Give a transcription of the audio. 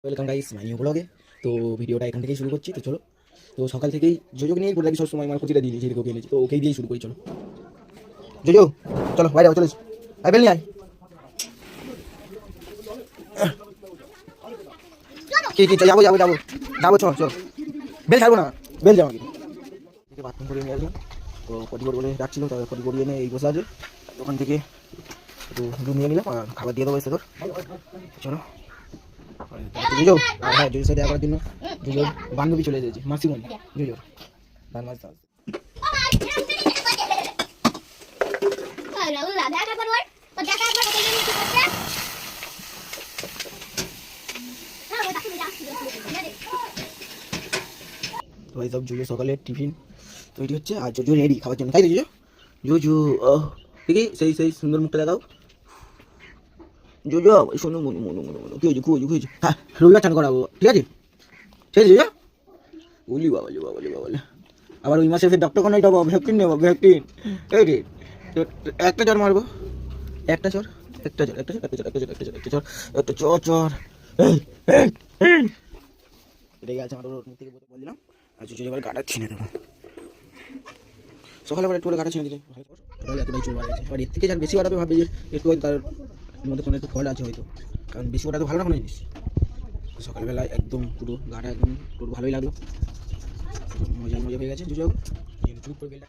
Welcome guys my new ব্লগে। তো ভিডিওটা এখান থেকেই শুরু করছি। তো চলো, তো সকাল থেকেই জোজোকে নিয়েই করে রাখি সবসময়, আমার খুঁজিটা দিয়ে দিয়েছি, যেদিকে ওকে এনেছি তো ওকেই দিয়েই শুরু করি। চলো জোজো, চলো বাইরে চলো, আই বেল নিয়ে আয়। কি কি যাবো যাবো যাবো যাবো, চলো চলো, বেল ছাড়বো না, বেল যাবো আমাকে থেকে বাথরুম করে নিয়ে আসলাম। তো পটি করে বলে ডাকছিল, তো পটি করিয়ে এনে এই বসে আছে। ওখান থেকে একটু দুধ নিয়ে নিলাম আর খাবার দিয়ে দেবো এসে তোর। চলো জুজো, আর হ্যাঁ জুজোর সাথে একবার দিন জুজোর বান্ধবী চলে এসেছে, মাসিমণি জুজোর তার মাস। তো এই সব জুজো সকালে টিফিন তৈরি হচ্ছে আর জুজো রেডি খাওয়ার জন্য, তাই তো জুজো? জুজু দেখি সেই সেই সুন্দর মুখটা দেখাও জুজো, শোনো মনু মনু মনু মনু, কি হয়েছে কি হয়েছে কি হয়েছে? হ্যাঁ রবিবার চান করাবো, ঠিক আছে ঠিক আছে জুজো। বলি বাবালি বাবালি বাবালি, আবার ওই মাসে ফের ডক্টর কোনো এটা ভ্যাকসিন নেবো, ভ্যাকসিন এই রে। একটা জ্বর মারবো, একটা জ্বর একটা জ্বর একটা জ্বর একটা জ্বর একটা জ্বর একটা জ্বর একটা জ্বর একটা জ্বর জ্বর। এই এই এই এটাই আছে আমার মুখ থেকে বললাম। আর জুজো এবার গাটা ছিনে দেবো, সকালে আবার একটু করে গাটা ছিনে দিলে তাহলে এতটাই চুল বাড়াচ্ছে। আর এর থেকে যার বেশি বাড়াবে ভাববে যে একটু হয়তো তার মধ্যে কোনো একটু ফল আছে হয়তো, কারণ বেশি ওটা তো ভালো না কোনো জিনিস। সকালবেলায় একদম পুরো গাটা একদম পুরো ভালোই লাগলো, মজা মজা হয়ে গেছে জুজো। চুপ করে বেলটা